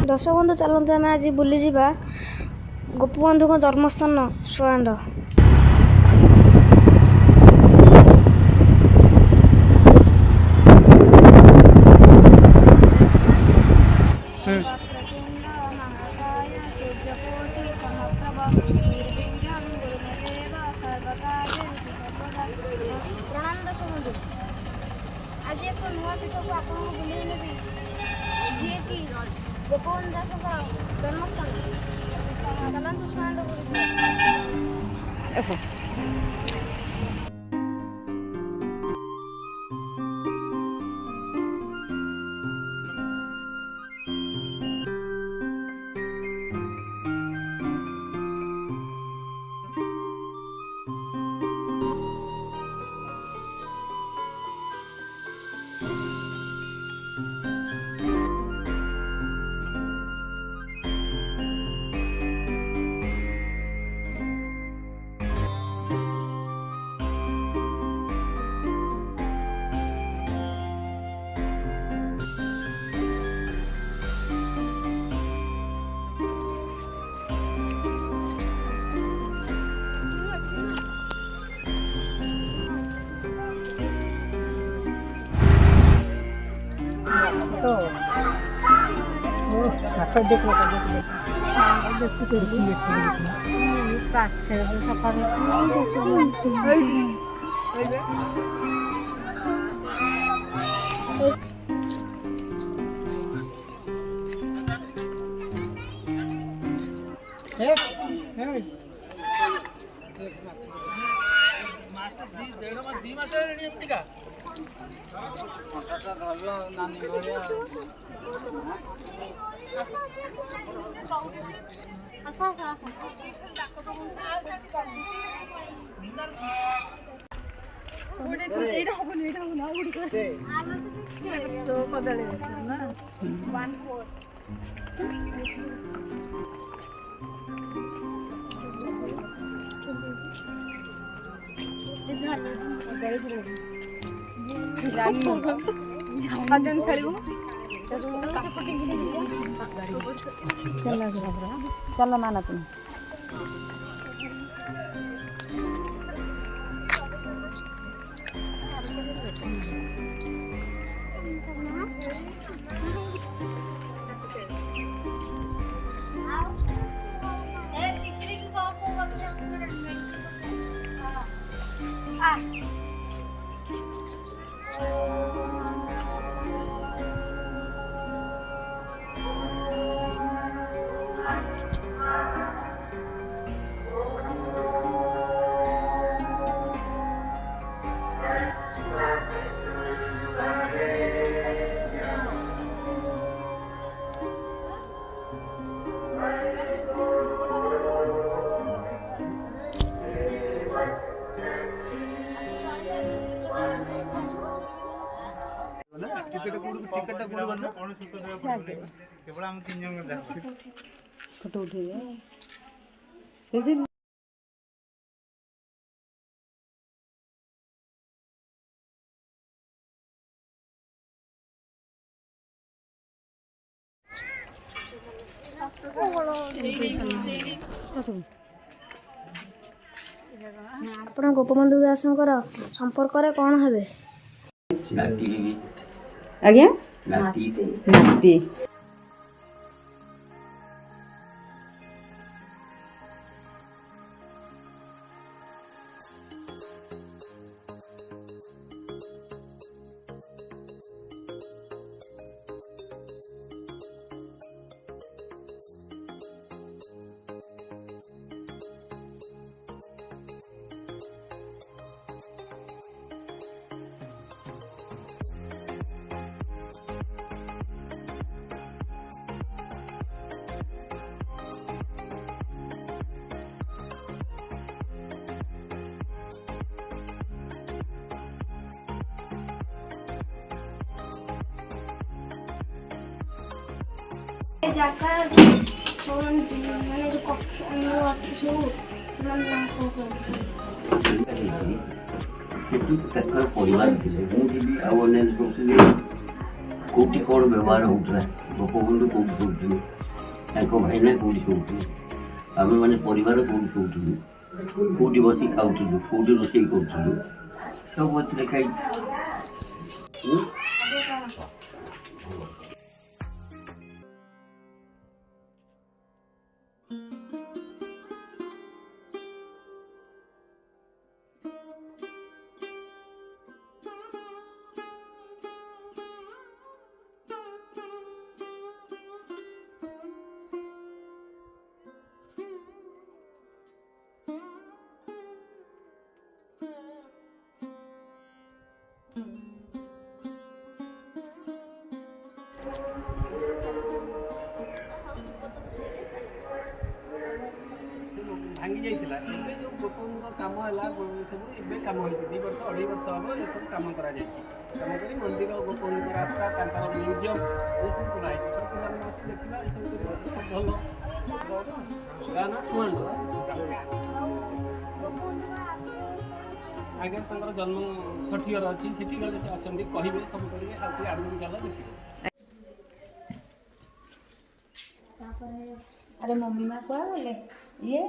दर्शक बंधु चलते आम आज बुली जावा गोपबंधु जन्मस्थान सुआंड। आज एक नुआ पीठ को आप बुले नेबी जी कि गोपबंधु दास जन्मस्थान चलतु सुआंड। चल माना तुम फोटो उठे आपण गोपबंधु दास संपर्क कौन हे? आज्ञा नाती जगह माने जो अच्छे सब परिवार कोटी कौन व्यवहार होता है ଗୋପବନ୍ଧୁ କେଉଁଠି ଶୋଉଥିଲେ, ତାଙ୍କ ଭାଇନା କେଉଁଠି ଶୋଉଥିଲେ, ଆମେମାନେ ପରିବାର କେଉଁଠି ଶୋଉଥିଲୁ, କେଉଁଠି ବସି ଖାଉଥିଲୁ, କେଉଁଠି ରୋଷେଇ କରୁଥିଲୁ, ସବୁ ଅଛି ଲେଖା ହେଇଛି। ଭାଙ୍ଗି ଯାଇଥିଲା। ଏବେ ଯେଉଁ ଗୋପବନ୍ଧୁଙ୍କ କାମ ହେଲା ସବୁ ଏବେ କାମ ହେଇଛି 2 ବର୍ଷ 2.5 ବର୍ଷ ହେବ ଏସବୁ କାମ କରାଯାଇଛି। କାମ କରି ମନ୍ଦିର ଗୋପବନ୍ଧୁଙ୍କ ରାସ୍ତା ତାଙ୍କର ମ୍ୟୁଜିୟମ୍ ଏସବୁ ତୋଳା ହେଇଛି। ସବୁ ପିଲାମାନେ ଆସି ଦେଖିବା ଏସବୁ କରିବା ସବୁ ଭଲ। ଗାଁ ନା ସୁଆଣ୍ଡ ଆଜ୍ଞା ତାଙ୍କର ଜନ୍ମ ଷଠିକର ଅଛି। ସେଠି ଗଲେ ସେ ଅଛନ୍ତି କହିବେ ସବୁ କରିବେ। ଆଉ ଟିକେ ଆଗକୁ ଚାଲ ଦେଖିବେ। अरे मम्मी माँ क्या बोले ये